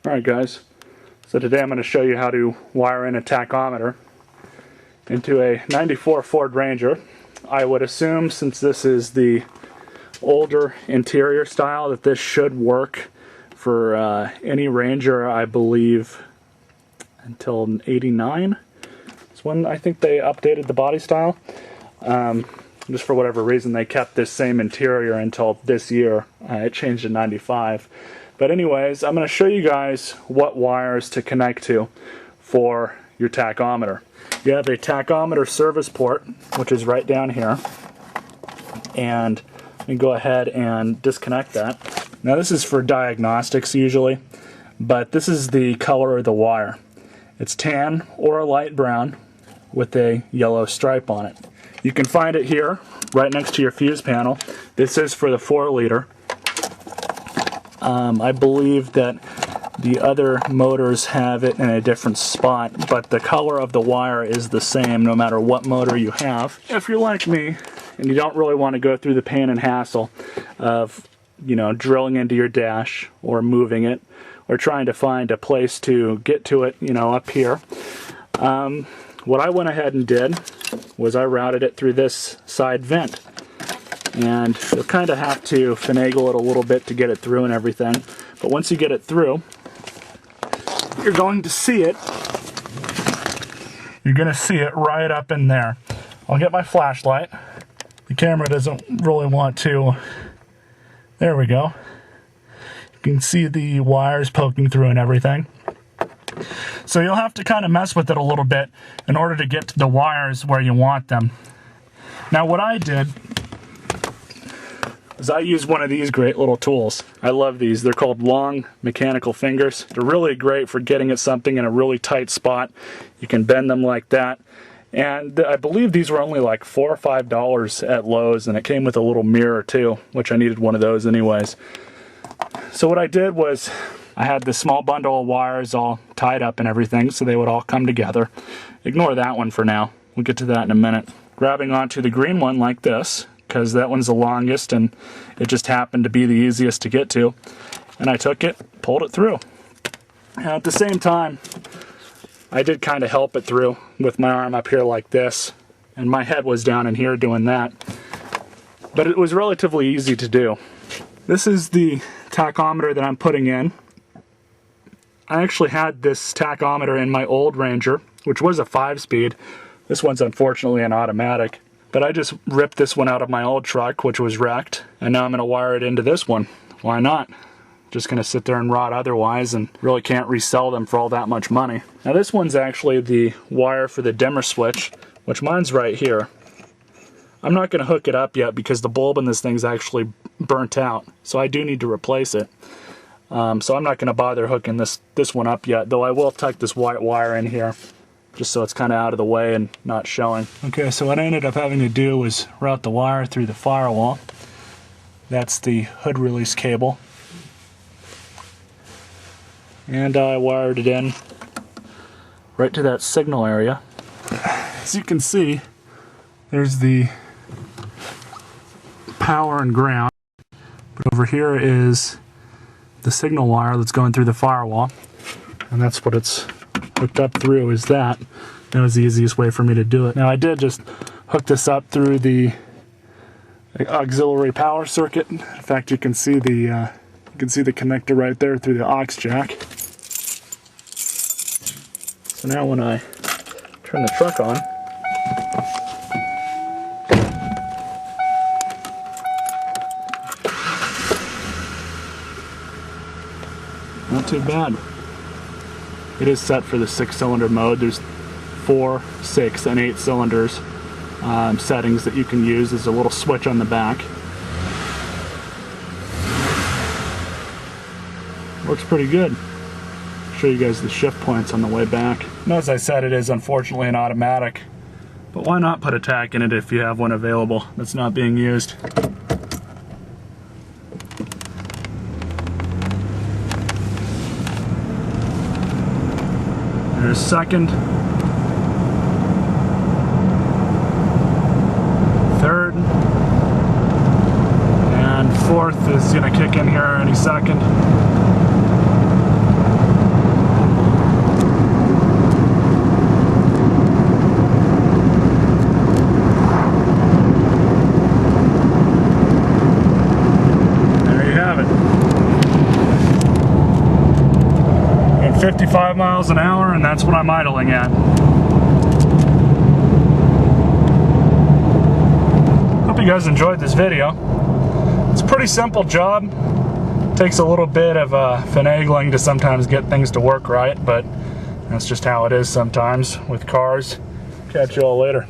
Alright guys, so today I'm going to show you how to wire in a tachometer into a 94 Ford Ranger. I would assume, since this is the older interior style, that this should work for any Ranger, I believe, until '89. It's when I think they updated the body style. Just for whatever reason they kept this same interior until this year. It changed in '95. But anyways, I'm going to show you guys what wires to connect to for your tachometer. You have a tachometer service port, which is right down here, and you go ahead and disconnect that. Now this is for diagnostics usually, but this is the color of the wire. It's tan or a light brown with a yellow stripe on it. You can find it here, right next to your fuse panel. This is for the 4-liter. I believe that the other motors have it in a different spot, but the color of the wire is the same no matter what motor you have. If you're like me and you don't really want to go through the pain and hassle of, drilling into your dash or moving it or trying to find a place to get to it, up here, what I went ahead and did was I routed it through this side vent. And you'll kind of have to finagle it a little bit to get it through and everything. But once you get it through, you're going to see it. You're going to see it right up in there. I'll get my flashlight. The camera doesn't really want to. There we go. You can see the wires poking through and everything. So you'll have to kind of mess with it a little bit in order to get to the wires where you want them. Now what I did is I used one of these great little tools. I love these. They're called long mechanical fingers. They're really great for getting at something in a really tight spot. You can bend them like that. And I believe these were only like $4 or $5 at Lowe's, and it came with a little mirror too, which I needed one of those anyways. So what I did was I had this small bundle of wires all tied up and everything so they would all come together. Ignore that one for now. We'll get to that in a minute. Grabbing onto the green one like this, because that one's the longest and it just happened to be the easiest to get to. And I took it, pulled it through. And at the same time, I did kind of help it through with my arm up here like this, and my head was down in here doing that. But it was relatively easy to do. This is the tachometer that I'm putting in. I actually had this tachometer in my old Ranger, which was a 5-speed. This one's unfortunately an automatic. But I just ripped this one out of my old truck, which was wrecked, and now I'm going to wire it into this one. Why not? Just going to sit there and rot otherwise, and really can't resell them for all that much money. Now this one's actually the wire for the dimmer switch, which mine's right here. I'm not going to hook it up yet because the bulb in this thing's actually burnt out, so I do need to replace it. So I'm not going to bother hooking this one up yet, though I will tuck this white wire in here, just so it's kind of out of the way and not showing. Okay, so what I ended up having to do was route the wire through the firewall. That's the hood release cable. And I wired it in right to that signal area. As you can see, there's the power and ground. But over here is the signal wire that's going through the firewall. And that's what it's hooked up through, is that. That was the easiest way for me to do it. Now I did just hook this up through the auxiliary power circuit. In fact, you can see the connector right there through the aux jack. So now when I turn the truck on, not too bad. It is set for the 6-cylinder mode. There's 4, 6, and 8 cylinders settings that you can use. There's a little switch on the back. Works pretty good. I'll show you guys the shift points on the way back. Now, as I said, it is unfortunately an automatic, but why not put a tach in it if you have one available that's not being used? There's second, third, and fourth is going to kick in here any second. 55 miles an hour, and that's what I'm idling at. Hope you guys enjoyed this video. It's a pretty simple job. Takes a little bit of finagling to sometimes get things to work right, but that's just how it is sometimes with cars. Catch you all later.